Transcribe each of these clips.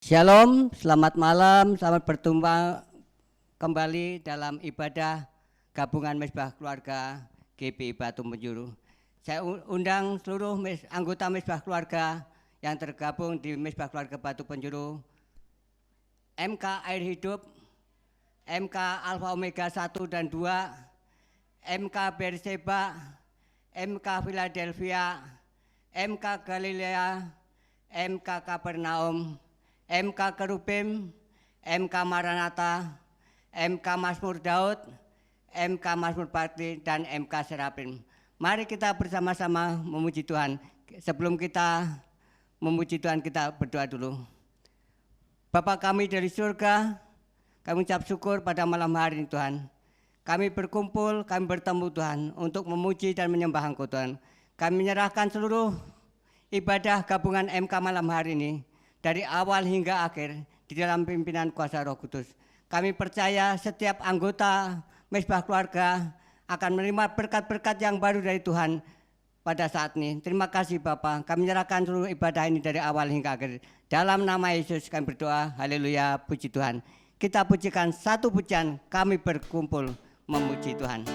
Shalom, selamat malam, selamat bertemu kembali dalam ibadah gabungan Mesbah Keluarga GPI Batu Penjuru. Saya undang seluruh anggota Mesbah Keluarga yang tergabung di Mesbah Keluarga Batu Penjuru, MK Air Hidup, MK Alfa Omega 1 dan 2, MK Berseba, MK Philadelphia, MK Galilea, MK Kapernaum, MK Kerubim, MK Maranatha, MK Mazmur Daud, MK Mazmur Bakti, dan MK Serapim. Mari kita bersama-sama memuji Tuhan. Sebelum kita memuji Tuhan, kita berdoa dulu. Bapa kami dari surga, kami ucap syukur pada malam hari ini Tuhan. Kami berkumpul, kami bertemu Tuhan untuk memuji dan menyembah Engkau Tuhan. Kami menyerahkan seluruh ibadah gabungan MK malam hari ini dari awal hingga akhir di dalam pimpinan kuasa Roh Kudus. Kami percaya setiap anggota Mesbah Keluarga akan menerima berkat-berkat yang baru dari Tuhan pada saat ini. Terima kasih Bapa. Kami menyerahkan seluruh ibadah ini dari awal hingga akhir. Dalam nama Yesus kami berdoa. Haleluya, puji Tuhan. Kita pujikan satu pujian, kami berkumpul memuji Tuhan.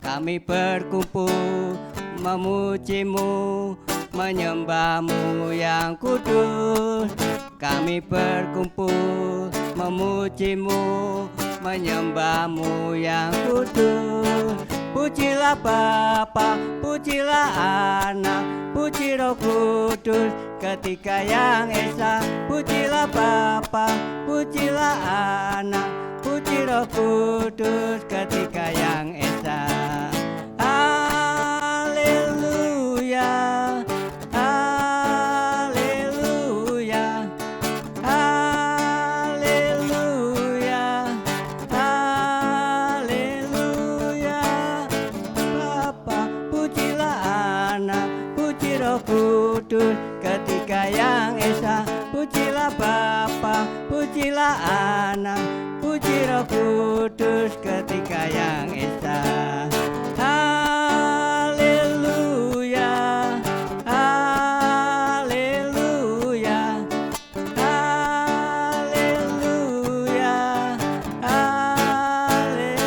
Kami berkumpul memuji-Mu, menyembah-Mu yang kudus. Kami berkumpul memuji-Mu, menyembah-Mu yang kudus. Pujilah Bapa, pujilah Anak, puji Roh Kudus, ketika yang esa. Pujilah Bapa, pujilah Anak, puji Roh Kudus, ketika yang esa. Haleluya, haleluya, haleluya, haleluya. Bapa, pujilah Anak, puji Roh Kudus, ketika yang esa. Pujilah Bapa, pujilah Anak, puji Roh Kudus, ketika yang esa. Haleluya, haleluya, haleluya, haleluya.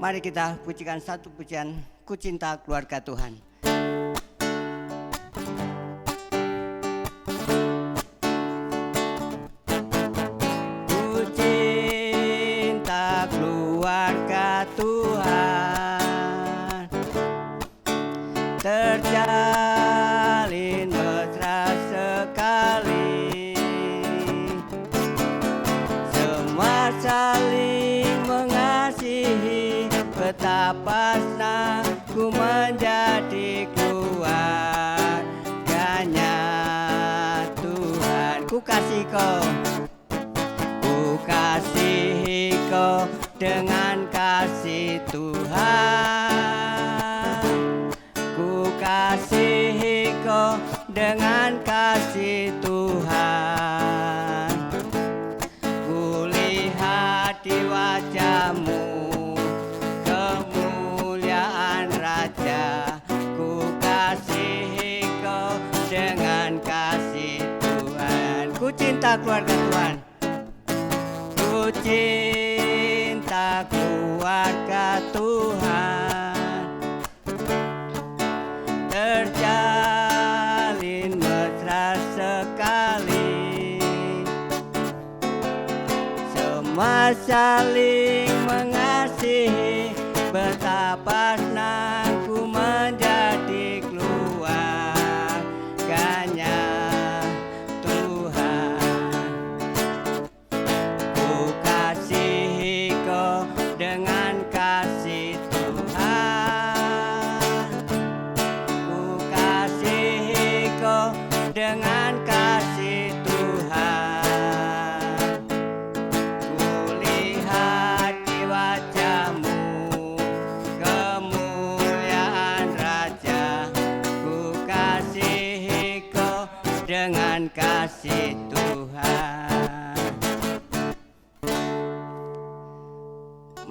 Mari kita pujikan satu pujian, Ku Cinta Keluarga Tuhan. Tuhan terjalin mesra sekali, semua saling mengasihi, betapa senang ku menjadi keluarganya Tuhan. Ku kasih kau, ku kasihi kau dengan kasih Tuhan. Ku kasihi kau dengan kasih Tuhan. Ku lihat di wajah-Mu kemuliaan Raja. Ku kasihi kau dengan kasih Tuhan. Ku cinta keluarga Tuhan. Ku cinta keluarga Tuhan, terjalin mesra sekali, semua saling mengasihi, betapa senang ku menjadi keluarganya Tuhan. Ku kasihi kau dengan kasih Tuhan. Ku kasihi kau dengan kasih Tuhan. Ku lihat di wajah-Mu kemuliaan Raja. Ku kasihi kau dengan kasih Tuhan.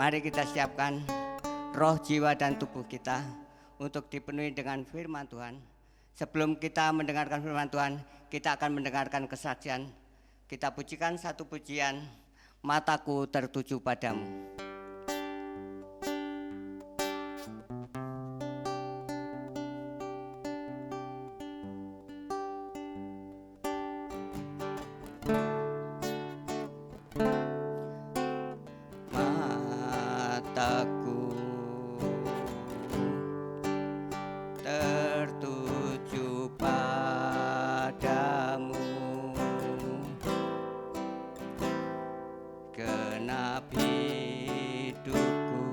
Mari kita siapkan roh, jiwa, dan tubuh kita untuk dipenuhi dengan firman Tuhan. Sebelum kita mendengarkan firman Tuhan, kita akan mendengarkan kesaksian. Kita pujikan satu pujian, Mataku Tertuju Padamu. Mataku tertuju padamu, genap hidupku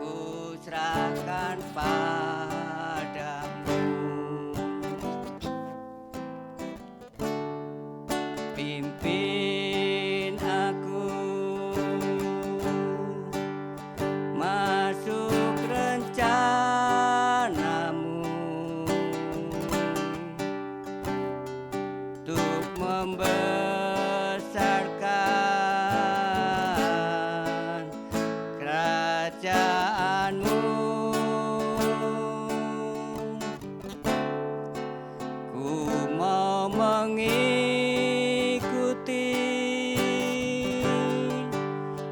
ku serahkan padamu. Pimpin aku masuk rencanamu untuk membesarkan kerajaanmu. Ku mau mengikuti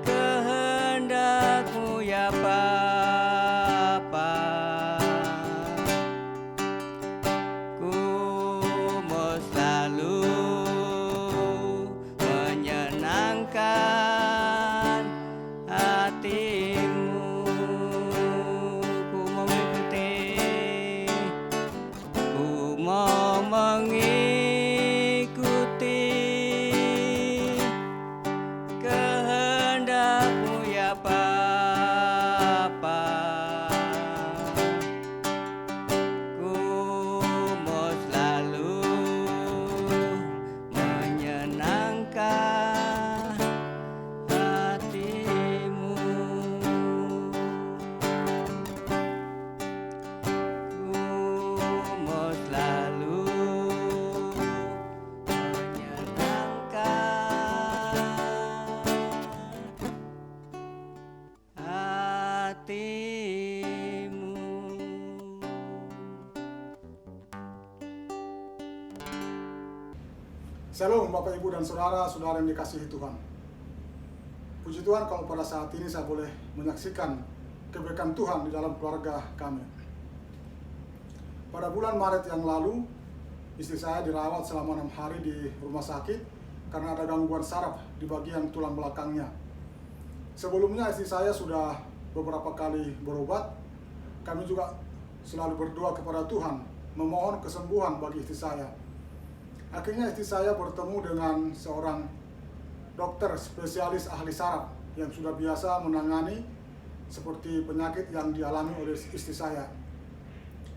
kehendak-Mu ya Bapa. Ku mau selalu menyenangkan hati-Mu. Ku mau mengikuti, ku mau mengikuti kehendak-Mu ya Bapa. Ku mau selalu menyenangkan hati-Mu. Ku mau selalu menyenangkan hati-Mu. Shalom Bapak Ibu dan Saudara-saudara yang dikasihi Tuhan. Puji Tuhan kalau pada saat ini saya boleh menyaksikan kebaikan Tuhan di dalam keluarga kami. Pada bulan Maret yang lalu, istri saya dirawat selama 6 hari di rumah sakit karena ada gangguan saraf di bagian tulang belakangnya. Sebelumnya istri saya sudah beberapa kali berobat. Kami juga selalu berdoa kepada Tuhan, memohon kesembuhan bagi istri saya. Akhirnya istri saya bertemu dengan seorang dokter spesialis ahli saraf yang sudah biasa menangani seperti penyakit yang dialami oleh istri saya.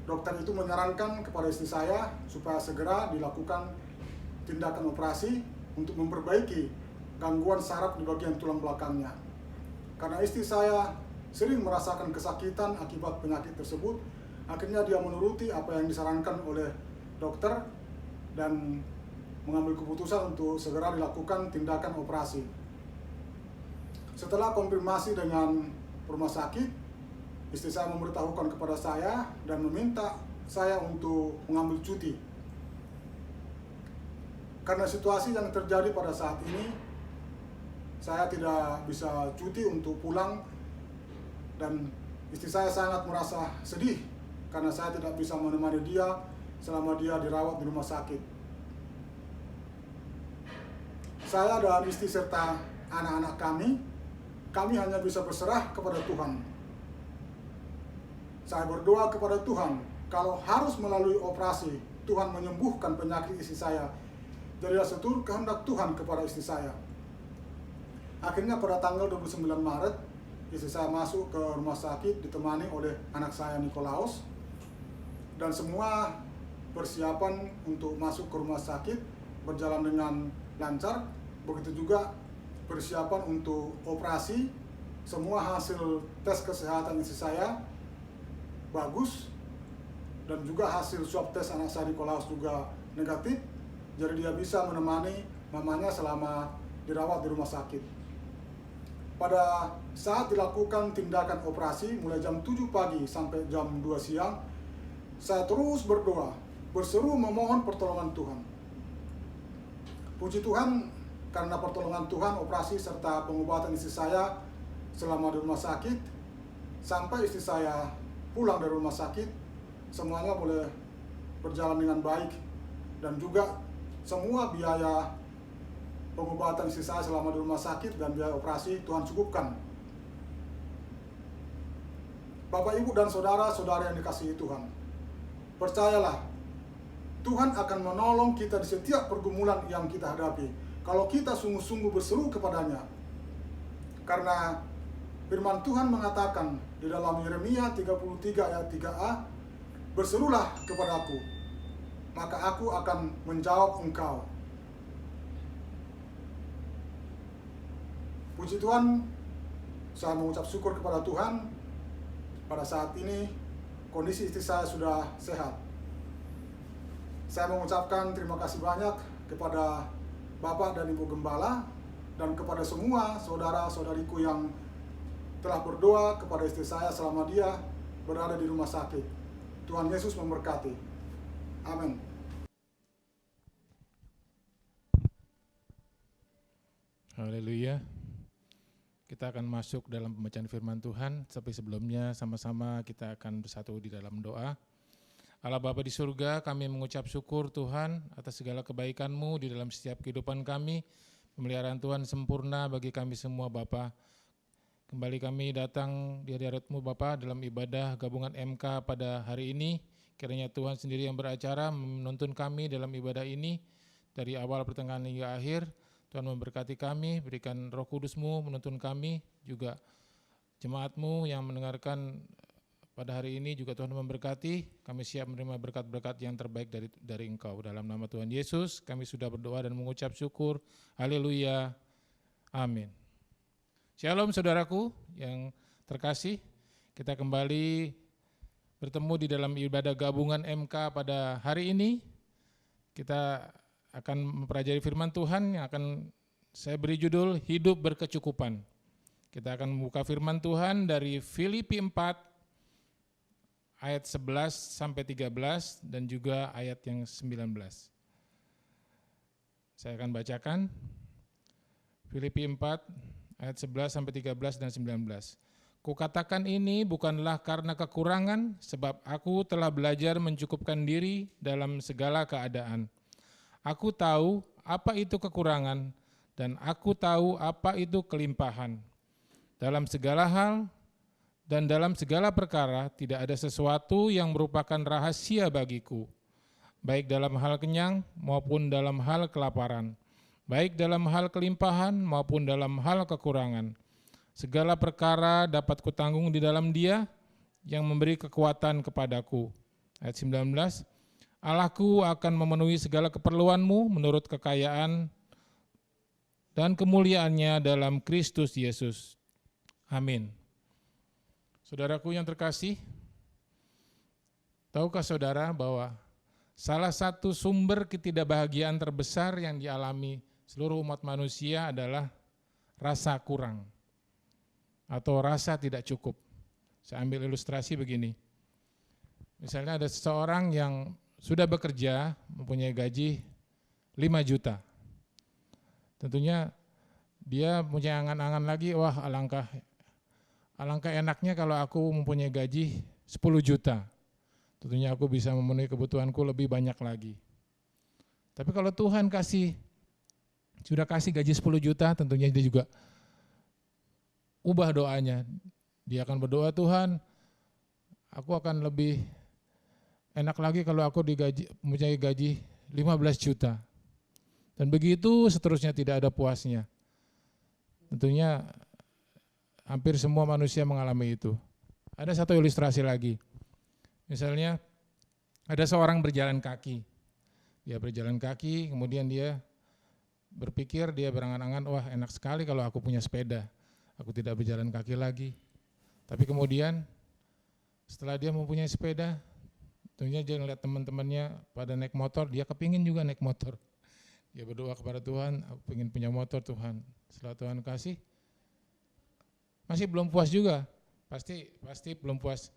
Dokter itu menyarankan kepada istri saya supaya segera dilakukan tindakan operasi untuk memperbaiki gangguan saraf di bagian tulang belakangnya. Karena istri saya sering merasakan kesakitan akibat penyakit tersebut, akhirnya dia menuruti apa yang disarankan oleh dokter dan mengambil keputusan untuk segera dilakukan tindakan operasi. Setelah konfirmasi dengan rumah sakit, istri saya memberitahukan kepada saya dan meminta saya untuk mengambil cuti. Karena situasi yang terjadi pada saat ini, saya tidak bisa cuti untuk pulang dan istri saya sangat merasa sedih karena saya tidak bisa menemani dia selama dia dirawat di rumah sakit. Saya dan istri serta anak-anak kami hanya bisa berserah kepada Tuhan. Saya berdoa kepada Tuhan, kalau harus melalui operasi, Tuhan menyembuhkan penyakit istri saya. Jadilah seturut kehendak Tuhan kepada istri saya. Akhirnya pada tanggal 29 Maret, istri saya masuk ke rumah sakit ditemani oleh anak saya Nikolaus. Dan semua persiapan untuk masuk ke rumah sakit berjalan dengan lancar. Begitu juga persiapan untuk operasi. Semua hasil tes kesehatan istri saya bagus, dan juga hasil swab tes anak saya Nikolaus juga negatif. Jadi dia bisa menemani mamanya selama dirawat di rumah sakit. pada saat dilakukan tindakan operasi mulai jam 7 pagi sampai jam 2 siang, saya terus berdoa, berseru memohon pertolongan Tuhan. Puji Tuhan, karena pertolongan Tuhan, operasi serta pengobatan istri saya selama di rumah sakit, sampai istri saya pulang dari rumah sakit, semuanya boleh berjalan dengan baik. Dan juga semua biaya pengobatan istri saya selama di rumah sakit dan biaya operasi Tuhan cukupkan. Bapak, Ibu, dan saudara-saudara yang dikasihi Tuhan, percayalah, Tuhan akan menolong kita di setiap pergumulan yang kita hadapi kalau kita sungguh-sungguh berseru kepadanya. Karena firman Tuhan mengatakan di dalam Yeremia 33 ayat 3a, "Berserulah kepadaku, maka aku akan menjawab engkau." Puji Tuhan, saya mengucap syukur kepada Tuhan. Pada saat ini kondisi istri saya sudah sehat. Saya mengucapkan terima kasih banyak kepada Bapak dan Ibu Gembala dan kepada semua saudara-saudariku yang telah berdoa kepada istri saya selama dia berada di rumah sakit. Tuhan Yesus memberkati. Amin. Haleluya. Kita akan masuk dalam pembacaan firman Tuhan, tapi sebelumnya sama-sama kita akan bersatu di dalam doa. Allah Bapa di surga, kami mengucap syukur Tuhan atas segala kebaikan-Mu di dalam setiap kehidupan kami. Pemeliharaan Tuhan sempurna bagi kami semua Bapa. Kembali kami datang di hadirat-Mu Bapa dalam ibadah gabungan MK pada hari ini. Kiranya Tuhan sendiri yang beracara menuntun kami dalam ibadah ini dari awal pertengahan hingga akhir. Tuhan memberkati kami, berikan Roh Kudus-Mu menuntun kami, juga jemaat-Mu yang mendengarkan pada hari ini juga Tuhan memberkati. Kami siap menerima berkat-berkat yang terbaik dari Engkau. Dalam nama Tuhan Yesus kami sudah berdoa dan mengucap syukur. Haleluya. Amin. Shalom saudaraku yang terkasih. Kita kembali bertemu di dalam ibadah gabungan MK pada hari ini. Kita akan mempelajari firman Tuhan yang akan saya beri judul Hidup Berkecukupan. Kita akan membuka firman Tuhan dari Filipi 4 ayat 11 sampai 13 dan juga ayat yang 19. Saya akan bacakan Filipi 4 ayat 11 sampai 13 dan 19. Kukatakan ini bukanlah karena kekurangan, sebab aku telah belajar mencukupkan diri dalam segala keadaan. Aku tahu apa itu kekurangan dan aku tahu apa itu kelimpahan. Dalam segala hal dan dalam segala perkara tidak ada sesuatu yang merupakan rahasia bagiku, baik dalam hal kenyang maupun dalam hal kelaparan, baik dalam hal kelimpahan maupun dalam hal kekurangan. Segala perkara dapat kutanggung di dalam Dia yang memberi kekuatan kepadaku. Ayat 19. Allahku akan memenuhi segala keperluanmu menurut kekayaan dan kemuliaannya dalam Kristus Yesus. Amin. Saudaraku yang terkasih, tahukah saudara bahwa salah satu sumber ketidakbahagiaan terbesar yang dialami seluruh umat manusia adalah rasa kurang atau rasa tidak cukup. Saya ambil ilustrasi begini. Misalnya ada seseorang yang sudah bekerja, mempunyai gaji 5 juta. Tentunya dia punya angan-angan lagi, wah alangkah enaknya kalau aku mempunyai gaji 10 juta. Tentunya aku bisa memenuhi kebutuhanku lebih banyak lagi. Tapi kalau Tuhan sudah kasih gaji 10 juta, tentunya dia juga ubah doanya. Dia akan berdoa, Tuhan, aku akan lebih enak lagi kalau aku mempunyai gaji 15 juta. Dan begitu seterusnya, tidak ada puasnya. Tentunya hampir semua manusia mengalami itu. Ada satu ilustrasi lagi. Misalnya ada seorang berjalan kaki. Dia berjalan kaki, kemudian dia berpikir, dia berangan-angan, wah enak sekali kalau aku punya sepeda. Aku tidak berjalan kaki lagi. Tapi kemudian setelah dia mempunyai sepeda, tentunya dia melihat teman-temannya pada naik motor, dia kepingin juga naik motor. Dia berdoa kepada Tuhan, aku ingin punya motor Tuhan. Setelah Tuhan kasih, masih belum puas juga, pasti belum puas.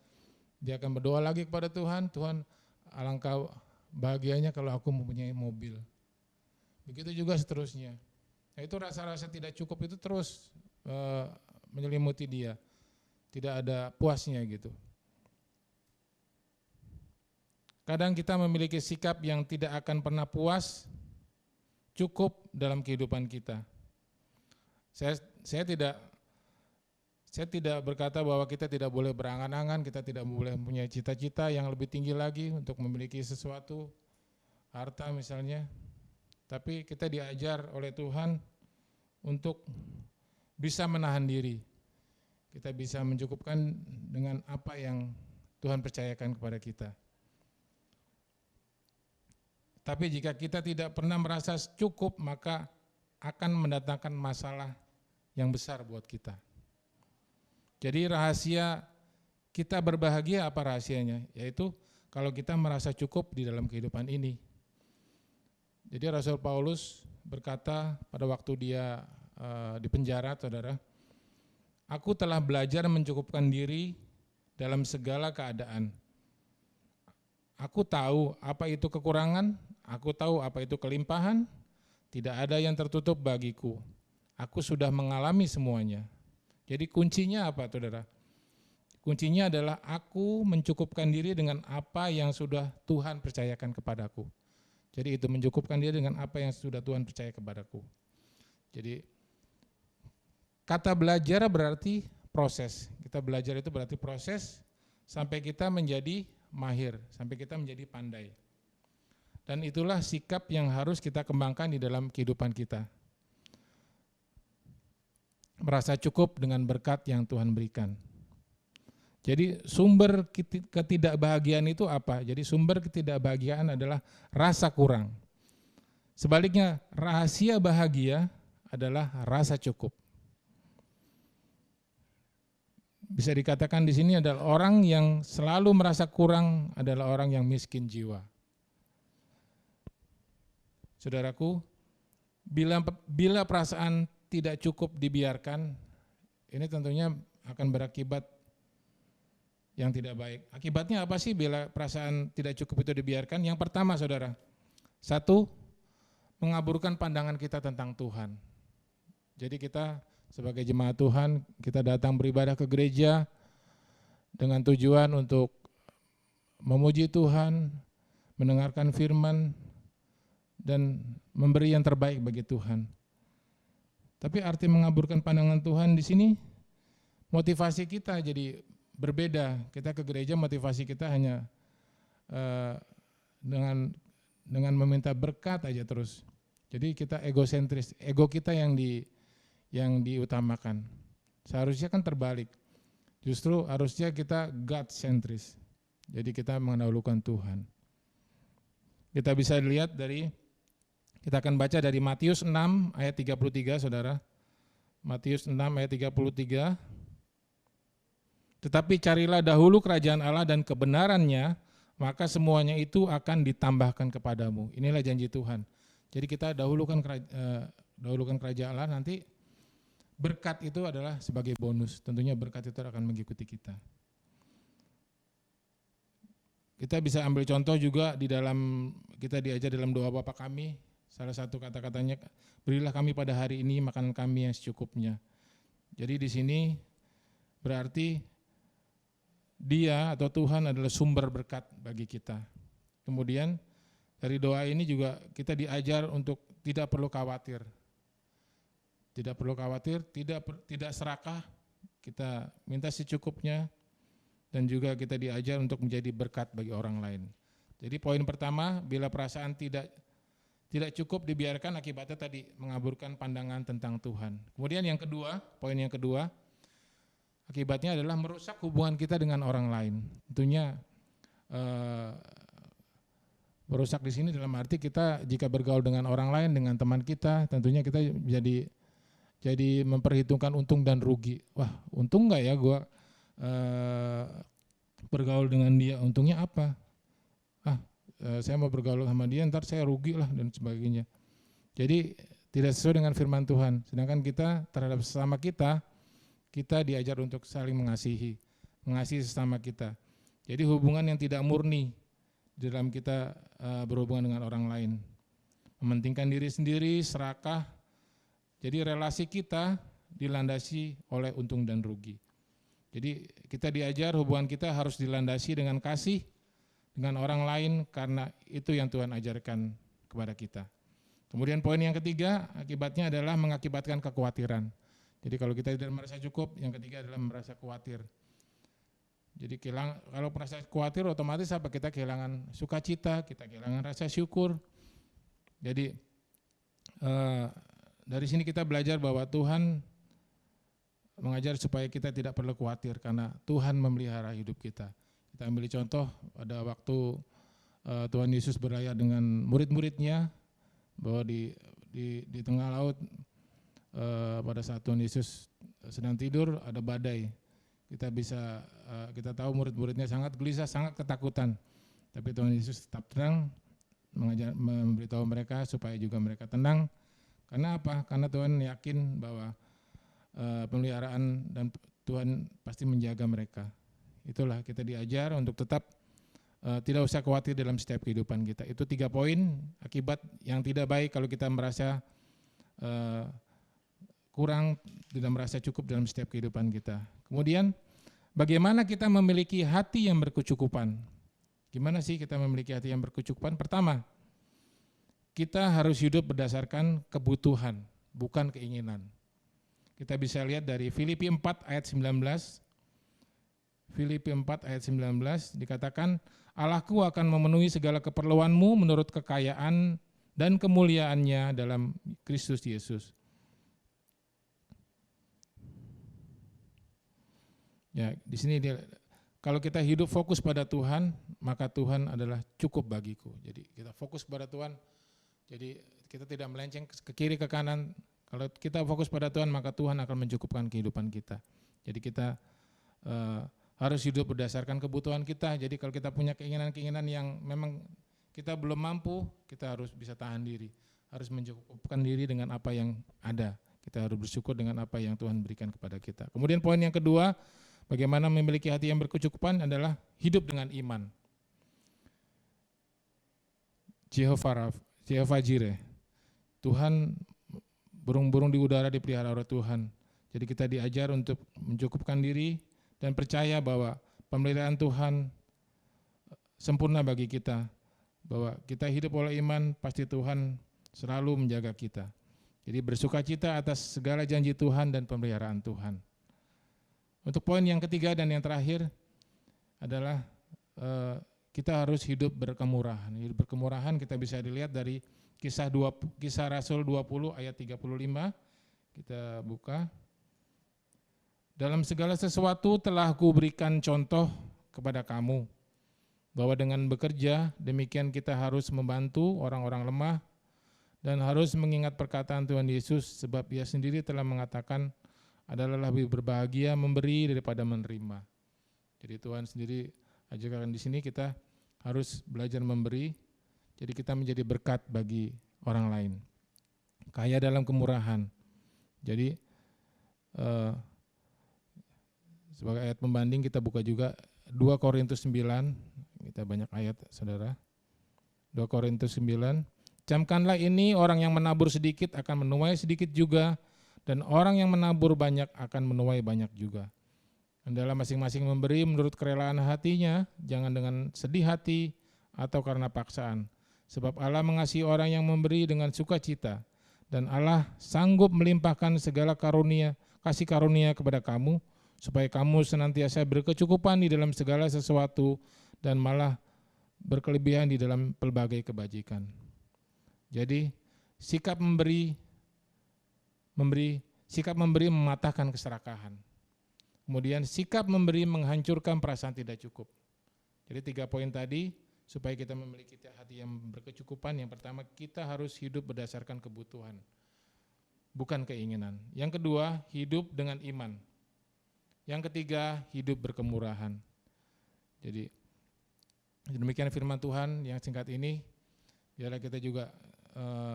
Dia akan berdoa lagi kepada Tuhan, Tuhan alangkah bahagianya kalau aku mempunyai mobil. Begitu juga seterusnya. Nah, itu rasa-rasa tidak cukup itu terus menyelimuti dia, tidak ada puasnya gitu. Kadang kita memiliki sikap yang tidak akan pernah puas, cukup dalam kehidupan kita. Saya tidak berkata bahwa kita tidak boleh berangan-angan, kita tidak boleh mempunyai cita-cita yang lebih tinggi lagi untuk memiliki sesuatu, harta misalnya. Tapi kita diajar oleh Tuhan untuk bisa menahan diri. Kita bisa mencukupkan dengan apa yang Tuhan percayakan kepada kita. Tapi jika kita tidak pernah merasa cukup, maka akan mendatangkan masalah yang besar buat kita. Jadi rahasia kita berbahagia apa rahasianya? Yaitu kalau kita merasa cukup di dalam kehidupan ini. Jadi Rasul Paulus berkata pada waktu dia di penjara, saudara, aku telah belajar mencukupkan diri dalam segala keadaan. Aku tahu apa itu kekurangan, aku tahu apa itu kelimpahan, tidak ada yang tertutup bagiku. Aku sudah mengalami semuanya. Jadi kuncinya apa, saudara? Kuncinya adalah aku mencukupkan diri dengan apa yang sudah Tuhan percayakan kepadaku. Jadi itu mencukupkan diri dengan apa yang sudah Tuhan percaya kepadaku. Jadi kata belajar berarti proses. Kita belajar itu berarti proses sampai kita menjadi mahir, sampai kita menjadi pandai. Dan itulah sikap yang harus kita kembangkan di dalam kehidupan kita. Merasa cukup dengan berkat yang Tuhan berikan. Jadi sumber ketidakbahagiaan itu apa? Jadi sumber ketidakbahagiaan adalah rasa kurang. Sebaliknya, rahasia bahagia adalah rasa cukup. Bisa dikatakan di sini adalah orang yang selalu merasa kurang adalah orang yang miskin jiwa. Saudaraku, bila perasaan tidak cukup dibiarkan, ini tentunya akan berakibat yang tidak baik. Akibatnya apa sih bila perasaan tidak cukup itu dibiarkan? Yang pertama, saudara, satu, mengaburkan pandangan kita tentang Tuhan. Jadi kita sebagai jemaat Tuhan, kita datang beribadah ke gereja dengan tujuan untuk memuji Tuhan, mendengarkan firman, dan memberi yang terbaik bagi Tuhan. Tapi arti mengaburkan pandangan Tuhan di sini, motivasi kita jadi berbeda. Kita ke gereja, motivasi kita hanya dengan meminta berkat aja terus. Jadi kita egosentris, ego kita yang diutamakan. Seharusnya kan terbalik. Justru harusnya kita God-sentris. Jadi kita mendahulukan Tuhan. Kita bisa lihat kita akan baca dari Matius 6 ayat 33, saudara. Matius 6 ayat 33. Tetapi carilah dahulu kerajaan Allah dan kebenarannya, maka semuanya itu akan ditambahkan kepadamu. Inilah janji Tuhan. Jadi kita dahulukan kerajaan Allah, nanti berkat itu adalah sebagai bonus. Tentunya berkat itu akan mengikuti kita. Kita bisa ambil contoh juga kita diajar dalam doa Bapa kami. Salah satu kata-katanya, berilah kami pada hari ini makanan kami yang secukupnya. Jadi di sini berarti Dia atau Tuhan adalah sumber berkat bagi kita. Kemudian dari doa ini juga kita diajar untuk tidak perlu khawatir. Tidak perlu khawatir, tidak serakah, kita minta secukupnya, dan juga kita diajar untuk menjadi berkat bagi orang lain. Jadi poin pertama, bila perasaan tidak cukup dibiarkan, akibatnya tadi mengaburkan pandangan tentang Tuhan. Kemudian poin yang kedua, akibatnya adalah merusak hubungan kita dengan orang lain. Tentunya merusak di sini dalam arti kita jika bergaul dengan orang lain, dengan teman kita, tentunya kita jadi memperhitungkan untung dan rugi. Wah, untung nggak ya gue bergaul dengan dia, untungnya apa? Saya mau bergaul sama dia, ntar saya rugi lah dan sebagainya. Jadi tidak sesuai dengan firman Tuhan. Sedangkan kita terhadap sesama kita kita diajar untuk saling mengasihi sesama kita. Jadi hubungan yang tidak murni di dalam kita berhubungan dengan orang lain. Mementingkan diri sendiri, serakah. Jadi relasi kita dilandasi oleh untung dan rugi. Jadi kita diajar hubungan kita harus dilandasi dengan kasih dengan orang lain karena itu yang Tuhan ajarkan kepada kita. Kemudian poin yang ketiga, akibatnya adalah mengakibatkan kekhawatiran. Jadi kalau kita tidak merasa cukup, yang ketiga adalah merasa khawatir. Jadi kalau merasa khawatir otomatis apa? Kita kehilangan sukacita, kita kehilangan rasa syukur. Jadi dari sini kita belajar bahwa Tuhan mengajar supaya kita tidak perlu khawatir karena Tuhan memelihara hidup kita. Kita ambil contoh pada waktu Tuhan Yesus berlayar dengan murid-muridnya, bahwa di tengah laut pada saat Tuhan Yesus sedang tidur ada badai. Kita tahu murid-muridnya sangat gelisah, sangat ketakutan. Tapi Tuhan Yesus tetap tenang, memberitahu mereka supaya juga mereka tenang. Karena apa? Karena Tuhan yakin bahwa pemeliharaan dan Tuhan pasti menjaga mereka. Itulah kita diajar untuk tetap tidak usah khawatir dalam setiap kehidupan kita. Itu 3 poin akibat yang tidak baik kalau kita merasa kurang, tidak merasa cukup dalam setiap kehidupan kita. Kemudian bagaimana kita memiliki hati yang berkecukupan? Gimana sih kita memiliki hati yang berkecukupan? Pertama, kita harus hidup berdasarkan kebutuhan, bukan keinginan. Kita bisa lihat dari Filipi 4 ayat 19. Filipi 4 ayat 19 dikatakan, Allahku akan memenuhi segala keperluanmu menurut kekayaan dan kemuliaannya dalam Kristus Yesus. Ya, di sini kalau kita hidup fokus pada Tuhan, maka Tuhan adalah cukup bagiku. Jadi kita fokus pada Tuhan, jadi kita tidak melenceng ke kiri ke kanan. Kalau kita fokus pada Tuhan, maka Tuhan akan mencukupkan kehidupan kita. Jadi kita harus hidup berdasarkan kebutuhan kita. Jadi kalau kita punya keinginan-keinginan yang memang kita belum mampu, kita harus bisa tahan diri. Harus mencukupkan diri dengan apa yang ada. Kita harus bersyukur dengan apa yang Tuhan berikan kepada kita. Kemudian poin yang kedua, bagaimana memiliki hati yang berkecukupan adalah hidup dengan iman. Jehovah Jireh, Tuhan burung-burung di udara dipelihara oleh Tuhan. Jadi kita diajar untuk mencukupkan diri dan percaya bahwa pemeliharaan Tuhan sempurna bagi kita. Bahwa kita hidup oleh iman, pasti Tuhan selalu menjaga kita. Jadi bersukacita atas segala janji Tuhan dan pemeliharaan Tuhan. Untuk poin yang ketiga dan yang terakhir adalah kita harus hidup berkemurahan. Hidup berkemurahan kita bisa dilihat dari Kisah Rasul 20 ayat 35. Kita buka. Dalam segala sesuatu telah kuberikan contoh kepada kamu, bahwa dengan bekerja demikian kita harus membantu orang-orang lemah dan harus mengingat perkataan Tuhan Yesus, sebab Ia sendiri telah mengatakan adalah lebih berbahagia memberi daripada menerima. Jadi Tuhan sendiri ajarkan di sini kita harus belajar memberi, jadi kita menjadi berkat bagi orang lain. Kaya dalam kemurahan. Jadi sebagai ayat pembanding kita buka juga 2 Korintus 9, kita banyak ayat saudara. 2 Korintus 9, camkanlah ini, orang yang menabur sedikit akan menuai sedikit juga, dan orang yang menabur banyak akan menuai banyak juga. Hendaklah masing-masing memberi menurut kerelaan hatinya, jangan dengan sedih hati atau karena paksaan. Sebab Allah mengasihi orang yang memberi dengan sukacita, dan Allah sanggup melimpahkan segala kasih karunia kepada kamu, supaya kamu senantiasa berkecukupan di dalam segala sesuatu dan malah berkelebihan di dalam pelbagai kebajikan. Jadi sikap memberi mematahkan keserakahan. Kemudian sikap memberi menghancurkan perasaan tidak cukup. Jadi 3 poin tadi supaya kita memiliki hati yang berkecukupan. Yang pertama, kita harus hidup berdasarkan kebutuhan, bukan keinginan. Yang kedua, hidup dengan iman. Yang ketiga, hidup berkemurahan. Jadi demikian firman Tuhan yang singkat ini. Biarlah kita juga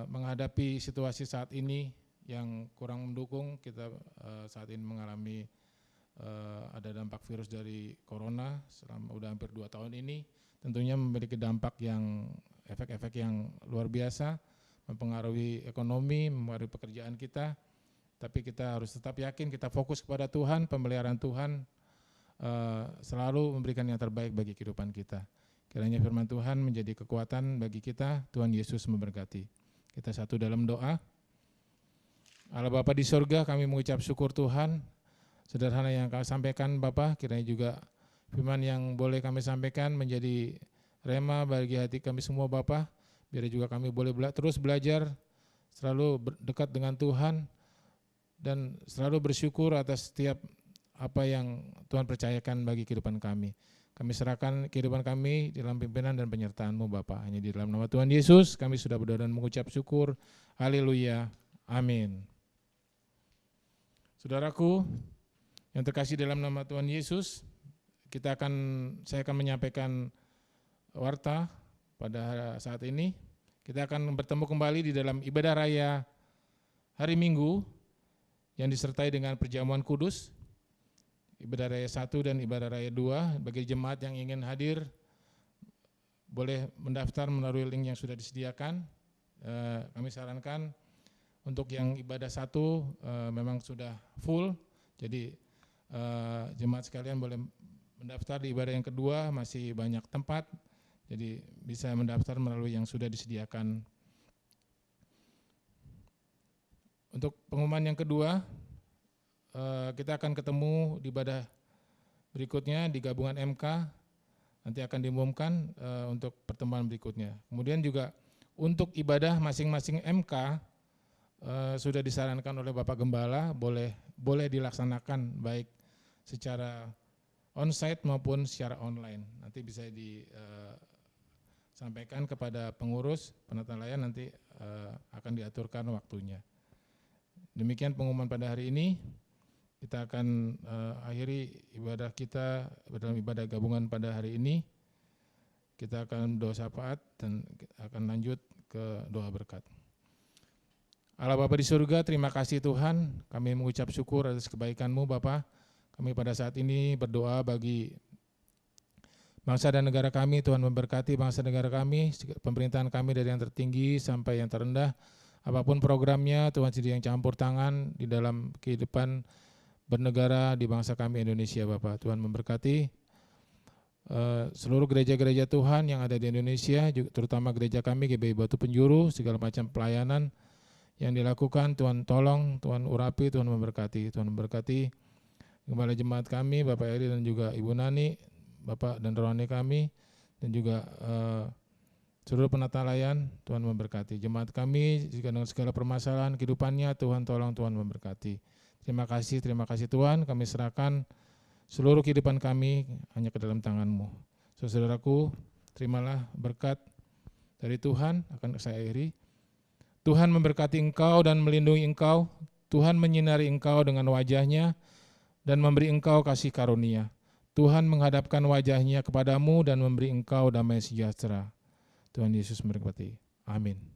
menghadapi situasi saat ini yang kurang mendukung. Kita saat ini mengalami ada dampak virus dari corona selama udah hampir 2 tahun ini, tentunya memiliki dampak yang efek-efek yang luar biasa, mempengaruhi ekonomi, mempengaruhi pekerjaan kita. Tapi kita harus tetap yakin, kita fokus kepada Tuhan, pemeliharaan Tuhan selalu memberikan yang terbaik bagi kehidupan kita. Kiranya firman Tuhan menjadi kekuatan bagi kita. Tuhan Yesus memberkati. Kita satu dalam doa. Allah Bapa di surga, kami mengucap syukur Tuhan, sederhana yang kami sampaikan Bapa, kiranya juga firman yang boleh kami sampaikan menjadi rema bagi hati kami semua Bapa, biar juga kami boleh terus belajar, selalu dekat dengan Tuhan, dan selalu bersyukur atas setiap apa yang Tuhan percayakan bagi kehidupan kami. Kami serahkan kehidupan kami di dalam pimpinan dan penyertaan-Mu Bapa. Hanya di dalam nama Tuhan Yesus kami sudah berdoa dan mengucap syukur. Haleluya. Amin. Saudaraku yang terkasih dalam nama Tuhan Yesus, saya akan menyampaikan warta pada saat ini. Kita akan bertemu kembali di dalam ibadah raya hari Minggu yang disertai dengan perjamuan kudus, ibadah raya 1 dan ibadah raya 2. Bagi jemaat yang ingin hadir, boleh mendaftar melalui link yang sudah disediakan. Kami sarankan untuk yang ibadah 1 memang sudah full, jadi jemaat sekalian boleh mendaftar. Di ibadah yang kedua masih banyak tempat, jadi bisa mendaftar melalui yang sudah disediakan. Untuk pengumuman yang kedua, kita akan ketemu di ibadah berikutnya di gabungan MK, nanti akan diumumkan untuk pertemuan berikutnya. Kemudian juga untuk ibadah masing-masing MK sudah disarankan oleh Bapak Gembala boleh dilaksanakan baik secara onsite maupun secara online. Nanti bisa disampaikan kepada pengurus penata-layan, nanti akan diaturkan waktunya. Demikian pengumuman pada hari ini. Kita akan akhiri ibadah kita dalam ibadah gabungan pada hari ini. Kita akan doa syafaat dan akan lanjut ke doa berkat. Allah Bapa di surga, terima kasih Tuhan, kami mengucap syukur atas kebaikan-Mu Bapa. Kami pada saat ini berdoa bagi bangsa dan negara kami. Tuhan memberkati bangsa dan negara kami, pemerintahan kami dari yang tertinggi sampai yang terendah. Apapun programnya, Tuhan sendiri yang campur tangan di dalam kehidupan bernegara di bangsa kami Indonesia Bapa. Tuhan memberkati seluruh gereja-gereja Tuhan yang ada di Indonesia, terutama gereja kami GBI Batu Penjuru, segala macam pelayanan yang dilakukan, Tuhan tolong, Tuhan urapi, Tuhan memberkati. Tuhan memberkati Gembala Jemaat kami, Bapak Eri dan juga Ibu Nani, Bapak dan rohani kami, dan juga seluruh penata layan, Tuhan memberkati. Jemaat kami jika dengan segala permasalahan kehidupannya, Tuhan tolong, Tuhan memberkati. Terima kasih Tuhan, kami serahkan seluruh kehidupan kami hanya ke dalam tangan-Mu. Saudaraku, terimalah berkat dari Tuhan, akan saya akhiri. Tuhan memberkati engkau dan melindungi engkau. Tuhan menyinari engkau dengan wajah-Nya dan memberi engkau kasih karunia. Tuhan menghadapkan wajah-Nya kepadamu dan memberi engkau damai sejahtera. Tuhan Yesus memberkati. Amin.